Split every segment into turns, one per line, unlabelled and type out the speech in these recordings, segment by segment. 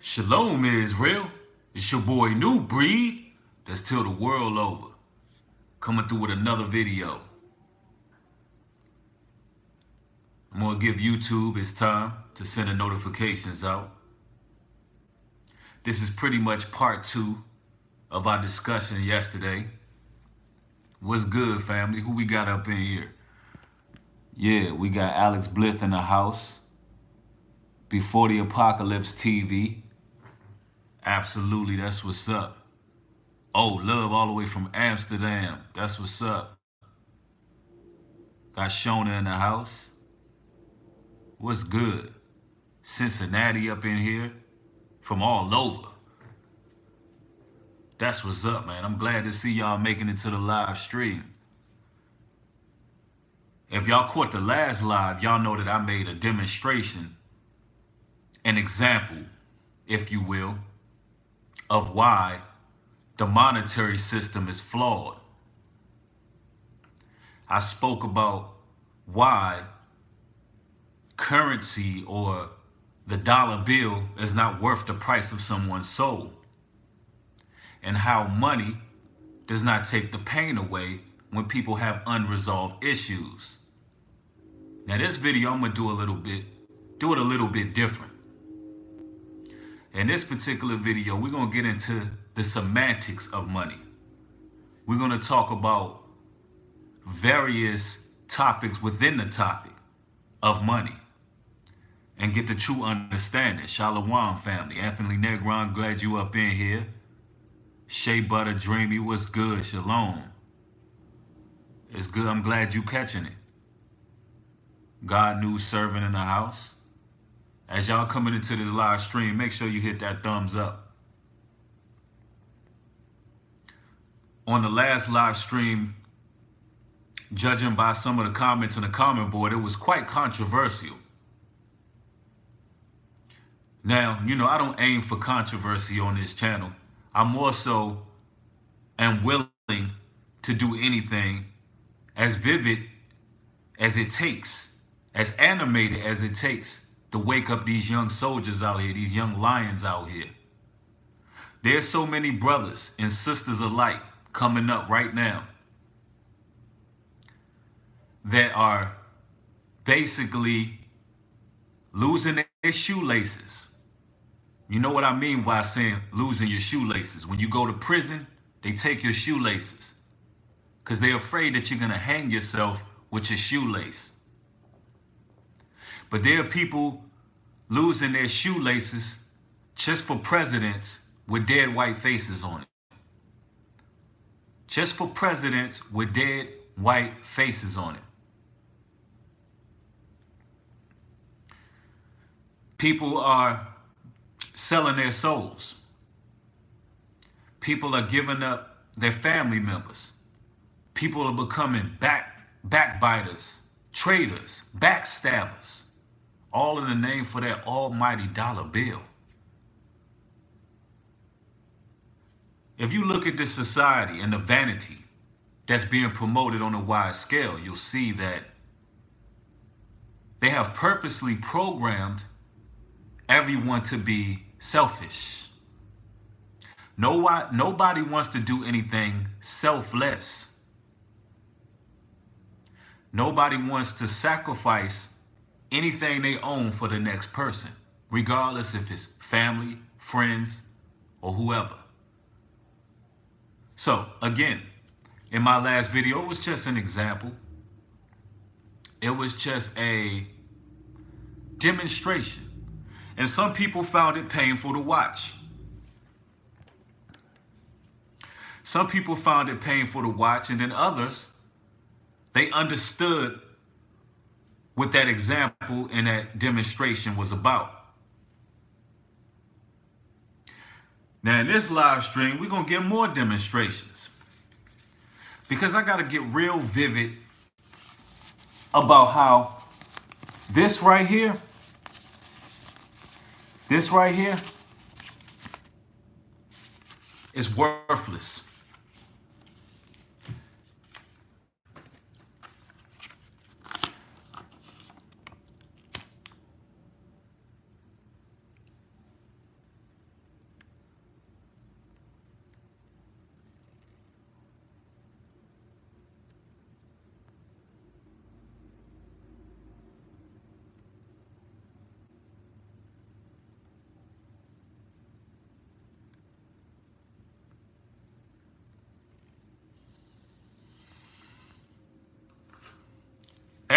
Shalom, Israel. It's your boy New Breed. That's till the world over. Coming through with another video. I'm gonna give YouTube its time to send the notifications out. This is pretty much part 2 of our discussion yesterday. What's good, family? Who we got up in here? Yeah, we got Alex Blith in the house. Before the Apocalypse TV. Absolutely, that's what's up. Oh, love all the way from Amsterdam. That's what's up. Got Shona in the house. What's good? Cincinnati up in here. From all over. That's what's up, man. I'm glad to see y'all making it to the live stream. If y'all caught the last live, y'all know that I made a demonstration, an example, if you will, of why the monetary system is flawed. I spoke about why currency or the dollar bill is not worth the price of someone's soul, and how money does not take the pain away when people have unresolved issues. Now this video I'm gonna do it a little bit different. In this particular video, we're gonna get into the semantics of money. We're gonna talk about various topics within the topic of money and get the true understanding. Shalom, family. Anthony Negron, glad you up in here. Shea Butter Dreamy, what's good? Shalom. It's good. I'm glad you catching it. God News Servant in the house. As y'all coming into this live stream, make sure you hit that thumbs up. On the last live stream, judging by some of the comments in the comment board, it was quite controversial. Now, you know, I don't aim for controversy on this channel. I more so am willing to do anything as vivid as it takes, as animated as it takes, to wake up these young soldiers out here, these young lions out here. There's so many brothers and sisters alike coming up right now that are basically losing their shoelaces. You know what I mean by saying losing your shoelaces? When you go to prison, they take your shoelaces because they're afraid that you're going to hang yourself with your shoelace. But there are people losing their shoelaces just for presidents with dead white faces on it. Just for presidents with dead white faces on it. People are selling their souls. People are giving up their family members. People are becoming backbiters, traitors, backstabbers. All in the name for that almighty dollar bill. If you look at this society and the vanity that's being promoted on a wide scale, you'll see that they have purposely programmed everyone to be selfish. Nobody wants to do anything selfless. Nobody wants to sacrifice anything they own for the next person, regardless if it's family, friends, or whoever. So again, in my last video, it was just an example. It was just a demonstration. And some people found it painful to watch. Some people found it painful to watch, and then others, they understood what that example and that demonstration was about. Now in this live stream, we're gonna get more demonstrations because I gotta get real vivid about how this right here is worthless.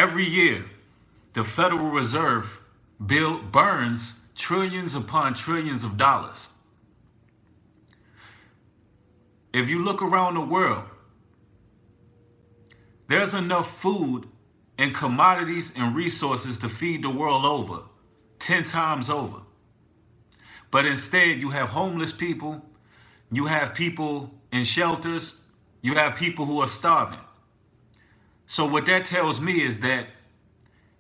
every year, the Federal Reserve burns trillions upon trillions of dollars. If you look around the world, there's enough food and commodities and resources to feed the world over, 10 times over. But instead, you have homeless people, you have people in shelters, you have people who are starving. So what that tells me is that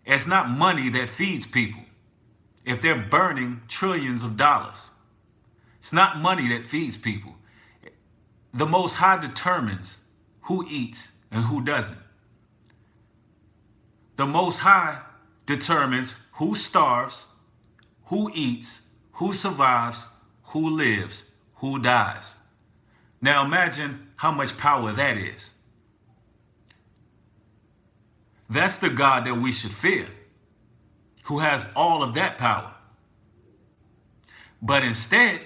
it's not money that feeds people. If they're burning trillions of dollars, it's not money that feeds people. The Most High determines who eats and who doesn't. The Most High determines who starves, who eats, who survives, who lives, who dies. Now imagine how much power that is. That's the God that we should fear, who has all of that power. But instead,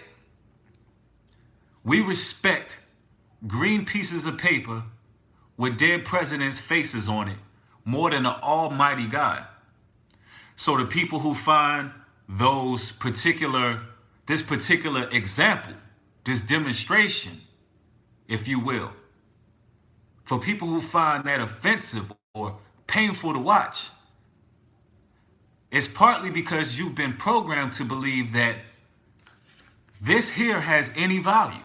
we respect green pieces of paper with dead presidents' faces on it more than the Almighty God. So the people who find this particular example, this demonstration, if you will, for people who find that offensive or painful to watch, it's partly because you've been programmed to believe that this here has any value.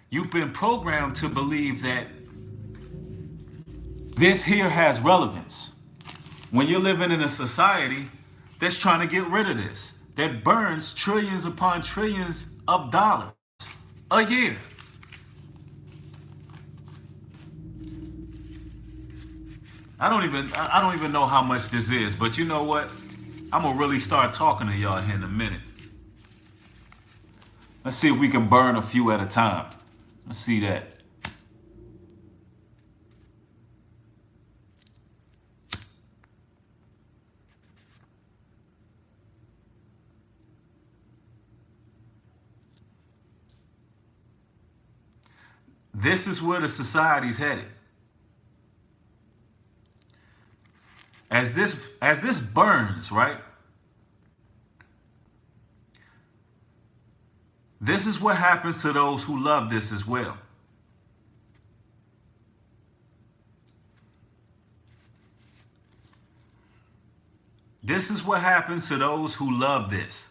You've been programmed to believe that this here has relevance. When you're living in a society that's trying to get rid of this, that burns trillions upon trillions of dollars a year. I don't even know how much this is, but you know what? I'm gonna really start talking to y'all here in a minute. Let's see if we can burn a few at a time. Let's see that. This is where the society's headed. As this burns, right? This is what happens to those who love this as well. This is what happens to those who love this.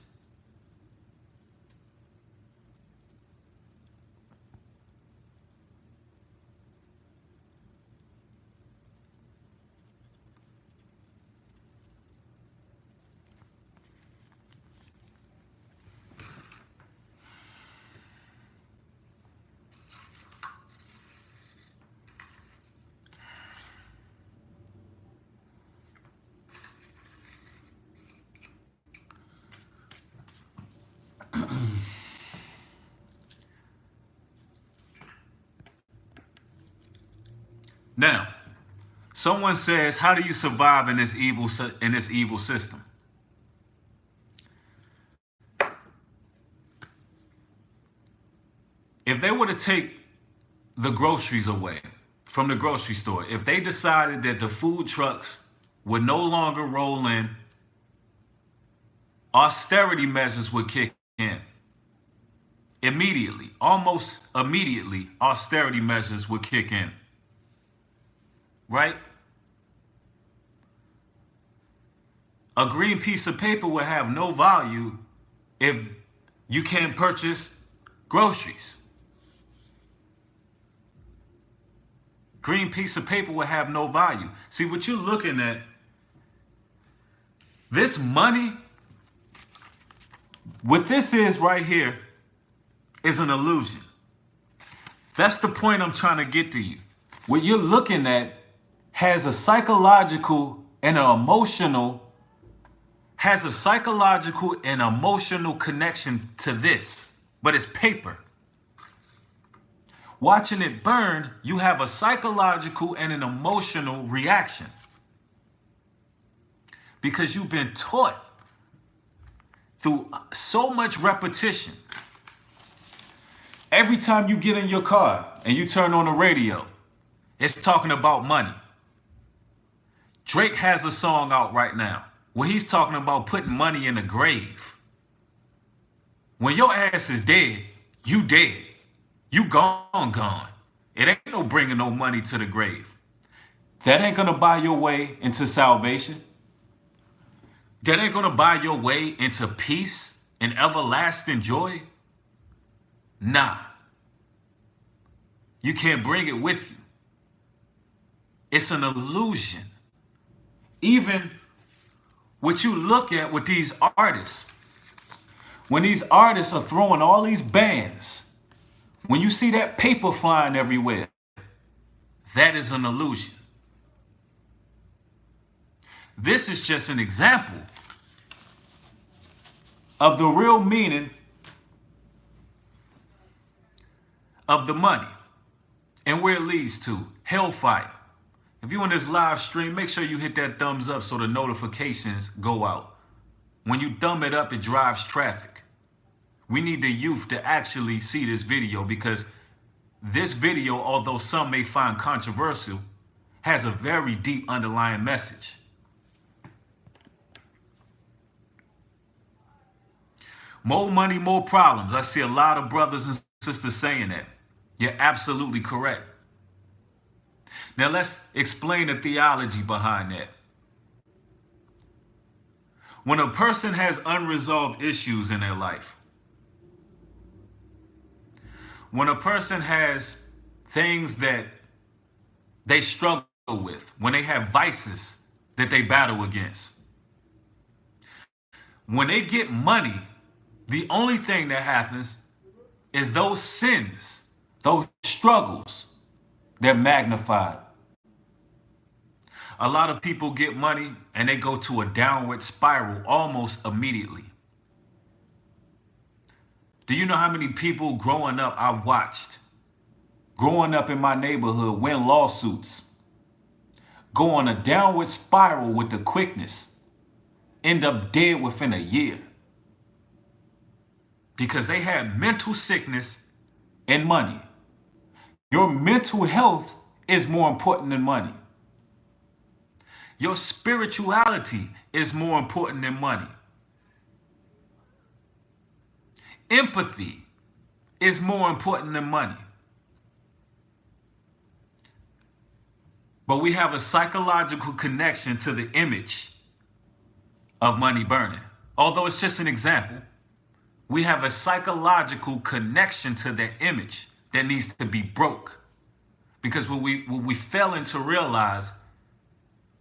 Now, someone says, how do you survive in this evil system? If they were to take the groceries away from the grocery store, if they decided that the food trucks would no longer roll in, austerity measures would kick in. Immediately, almost immediately, austerity measures would kick in. Right? A green piece of paper would have no value if you can't purchase groceries. Green piece of paper would have no value. See, what you're looking at, this money, what this is right here is an illusion. That's the point I'm trying to get to you. What you're looking at has a psychological and an emotional connection to this, but it's paper. Watching it burn, you have a psychological and an emotional reaction because you've been taught through so much repetition. Every time you get in your car and you turn on the radio, It's talking about money. Drake has a song out right now where he's talking about putting money in the grave. When your ass is dead, you dead. You gone. It ain't no bringing no money to the grave. That ain't gonna buy your way into salvation. That ain't gonna buy your way into peace and everlasting joy. Nah. You can't bring it with you. It's an illusion. Even what you look at with these artists, when these artists are throwing all these bands, when you see that paper flying everywhere, that is an illusion. This is just an example of the real meaning of the money and where it leads to hellfire. If you're on this live stream, make sure you hit that thumbs up so the notifications go out. When you thumb it up, it drives traffic. We need the youth to actually see this video, because this video, although some may find controversial, has a very deep underlying message. More money, more problems. I see a lot of brothers and sisters saying that. You're absolutely correct. Now let's explain the theology behind that. When a person has unresolved issues in their life, when a person has things that they struggle with, when they have vices that they battle against, when they get money, the only thing that happens is those sins, those struggles, they're magnified. A lot of people get money and they go to a downward spiral almost immediately. Do you know how many people growing up I watched, growing up in my neighborhood, win lawsuits, go on a downward spiral with the quickness, end up dead within a year? Because they had mental sickness and money. Your mental health is more important than money. Your spirituality is more important than money. Empathy is more important than money. But we have a psychological connection to the image of money burning. Although it's just an example, we have a psychological connection to that image that needs to be broke. Because what we failing to realize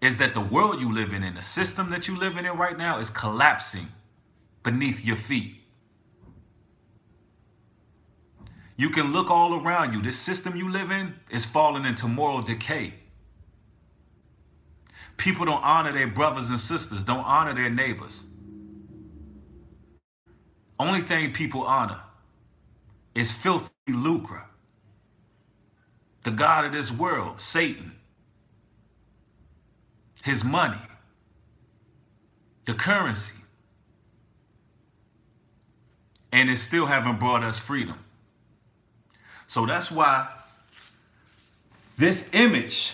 is that the world you live in and the system that you live in right now is collapsing beneath your feet. You can look all around you. This system you live in is falling into moral decay. People don't honor their brothers and sisters, don't honor their neighbors. Only thing people honor is filthy lucre. The God of this world, Satan. His money. The currency. And it still haven't brought us freedom. So that's why this image,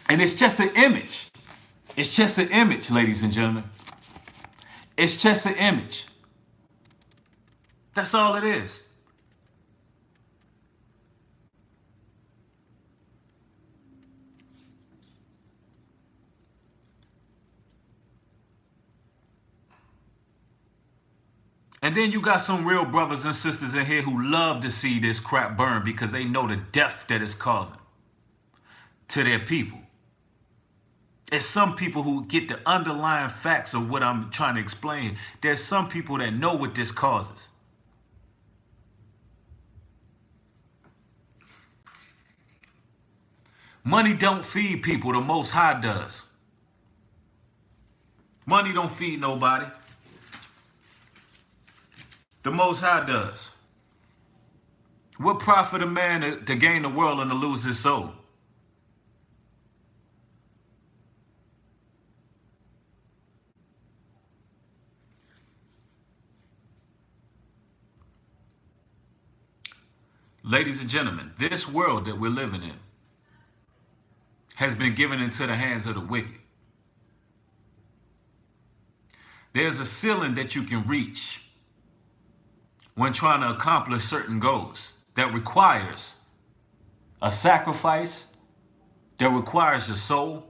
and it's just an image. It's just an image, ladies and gentlemen. It's just an image. That's all it is. And then you got some real brothers and sisters in here who love to see this crap burn because they know the death that it's causing to their people. There's some people who get the underlying facts of what I'm trying to explain. There's some people that know what this causes. Money don't feed people, the Most High does. Money don't feed nobody. The Most High does. What profit a man to gain the world and to lose his soul? Ladies and gentlemen, this world that we're living in, has been given into the hands of the wicked. There's a ceiling that you can reach when trying to accomplish certain goals that requires a sacrifice, that requires your soul,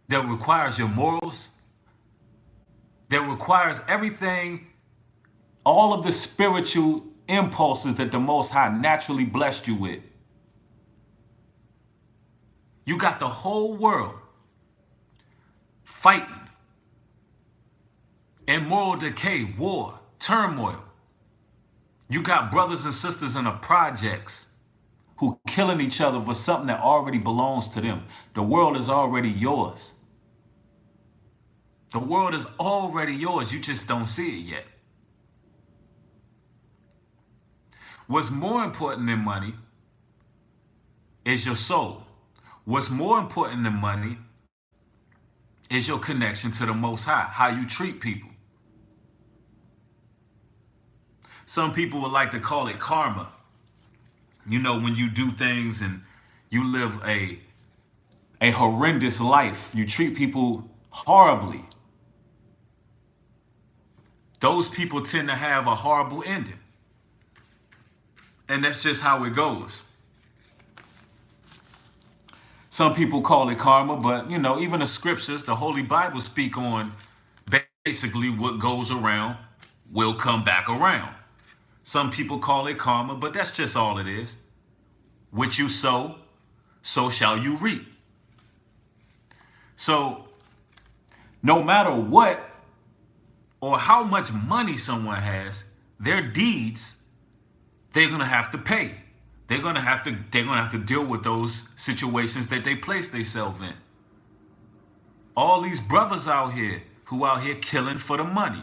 that requires your morals, that requires everything, all of the spiritual impulses that the Most High naturally blessed you with. You got the whole world fighting in moral decay, war, turmoil. You got brothers and sisters in the projects who killing each other for something that already belongs to them. The world is already yours. The world is already yours. You just don't see it yet. What's more important than money is your soul. What's more important than money is your connection to the Most High, how you treat people. Some people would like to call it karma. You know, when you do things and you live a horrendous life, you treat people horribly. Those people tend to have a horrible ending. And that's just how it goes. Some people call it karma, but you know, even the scriptures, the Holy Bible speak on basically what goes around will come back around. Some people call it karma, but that's just all it is. What you sow, so shall you reap. So no matter what or how much money someone has, their deeds, they're gonna have to pay. They're gonna have to deal with those situations that they place themselves in. All these brothers out here who out here killing for the money,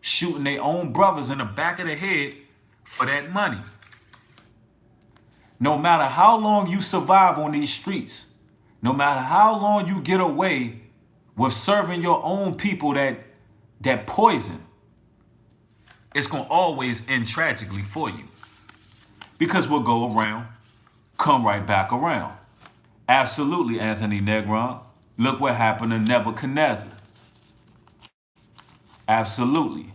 shooting their own brothers in the back of the head for that money. No matter how long you survive on these streets, no matter how long you get away with serving your own people that poison, it's gonna always end tragically for you. Because we'll go around, come right back around. Absolutely, Anthony Negron. Look what happened to Nebuchadnezzar. Absolutely.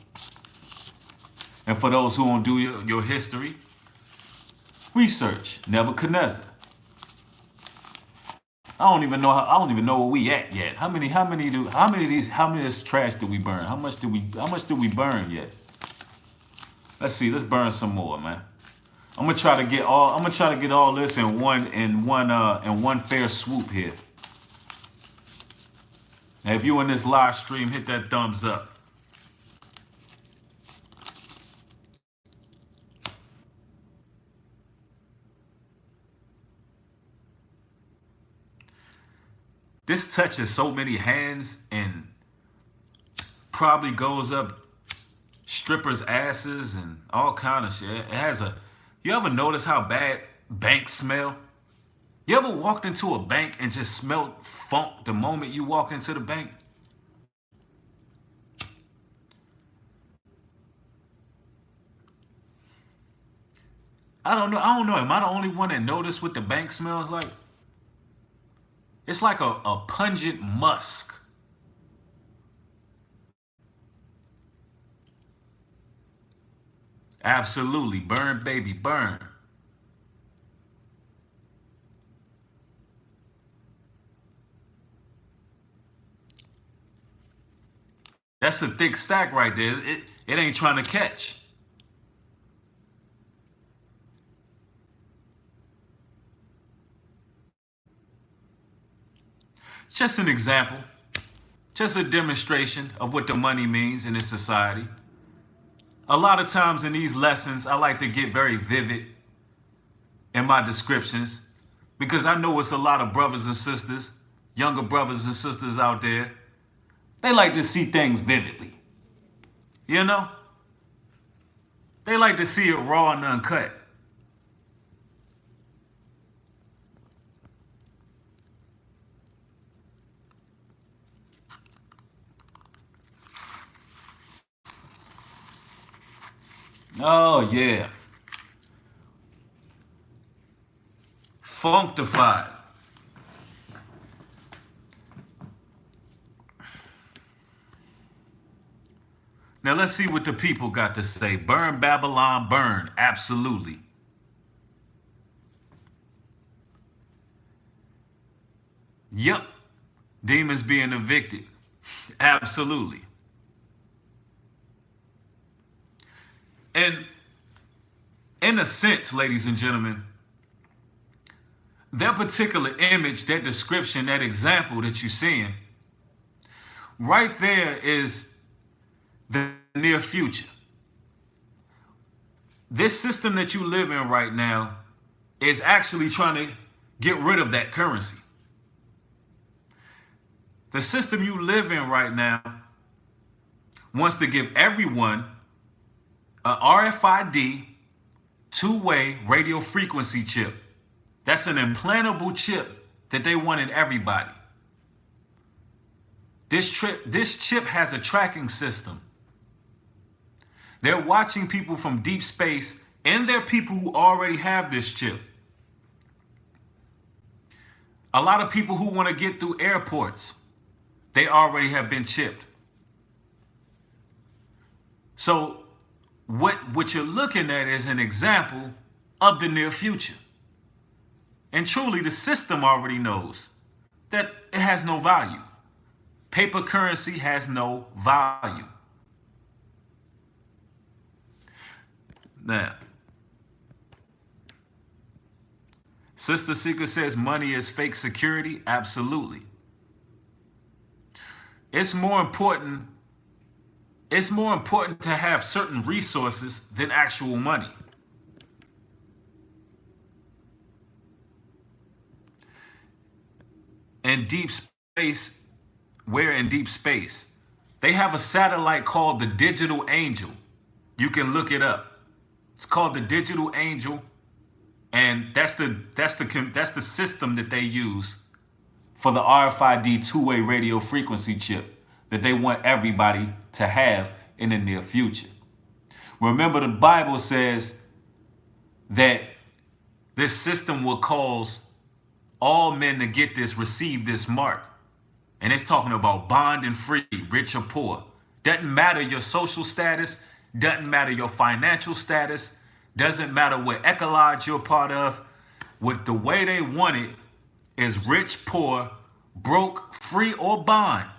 And for those who don't do your history, research Nebuchadnezzar. I don't even know where we at yet. How many of this trash did we burn? How much did we burn yet? Let's see, let's burn some more, man. I'm gonna try to get all this in one fair swoop here. Now, if you in this live stream, hit that thumbs up. This touches so many hands and probably goes up strippers' asses and all kind of shit. It has a. You ever notice how bad banks smell? You ever walked into a bank and just smelled funk the moment you walk into the bank? I don't know. Am I the only one that noticed what the bank smells like? It's like a pungent musk. Absolutely. Burn, baby, burn. That's a thick stack right there. It ain't trying to catch. Just an example. Just a demonstration of what the money means in this society. A lot of times in these lessons, I like to get very vivid in my descriptions because I know it's a lot of brothers and sisters, younger brothers and sisters out there. They like to see things vividly. You know? They like to see it raw and uncut. Oh, yeah. Functified. Now let's see what the people got to say. Burn Babylon, burn. Absolutely. Yep. Demons being evicted. Absolutely. And in a sense, ladies and gentlemen, that particular image, that description, that example that you're seeing, right there is the near future. This system that you live in right now is actually trying to get rid of that currency. The system you live in right now wants to give everyone a RFID two-way radio frequency chip. That's an implantable chip that they want in everybody. This chip has a tracking system. They're watching people from deep space, and they're people who already have this chip. A lot of people who want to get through airports, they already have been chipped. So what you're looking at is an example of the near future. And truly, the system already knows that it has no value. Paper currency has no value. Now, Sister Seeker says money is fake security. Absolutely. It's more important to have certain resources than actual money. In deep space, we're in deep space. They have a satellite called the Digital Angel. You can look it up. It's called the Digital Angel, and that's the system that they use for the RFID two-way radio frequency chip that they want everybody to have in the near future. Remember, the Bible says that this system will cause all men to get this, receive this mark. And it's talking about bond and free, rich or poor. Doesn't matter your social status, doesn't matter your financial status, doesn't matter what ecology you're part of. What the way they want it is rich, poor, broke, free, or bond.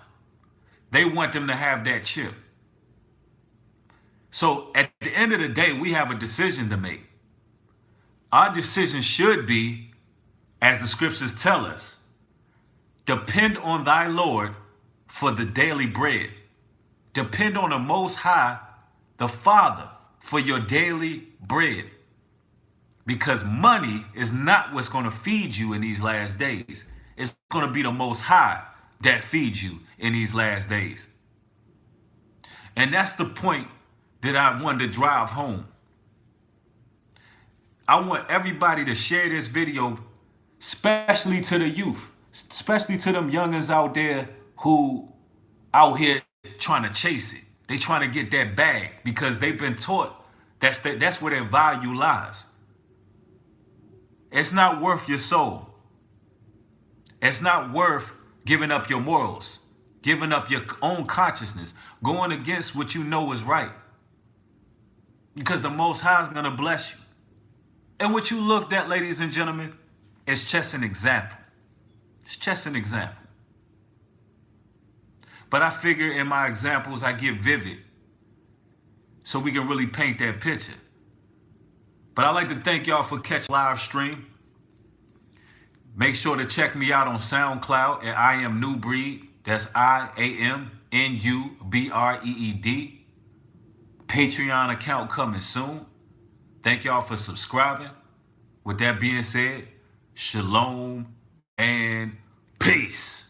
They want them to have that chip. So at the end of the day, we have a decision to make. Our decision should be, as the scriptures tell us, depend on thy Lord for the daily bread. Depend on the Most High, the Father, for your daily bread. Because money is not what's going to feed you in these last days. It's going to be the Most High that feeds you in these last days. And that's the point that I wanted to drive home. I want everybody to share this video, especially to the youth, especially to them youngins out there who out here trying to chase it. They trying to get that bag because they've been taught that's where their value lies. It's not worth your soul. It's not worth giving up your morals, giving up your own consciousness, going against what you know is right. Because the Most High is going to bless you. And what you looked at, ladies and gentlemen, is just an example. It's just an example. But I figure in my examples, I get vivid so we can really paint that picture. But I'd like to thank y'all for catching live stream. Make sure to check me out on SoundCloud at I Am New Breed. That's IAMNUBREED. Patreon account coming soon. Thank y'all for subscribing. With that being said, shalom and peace.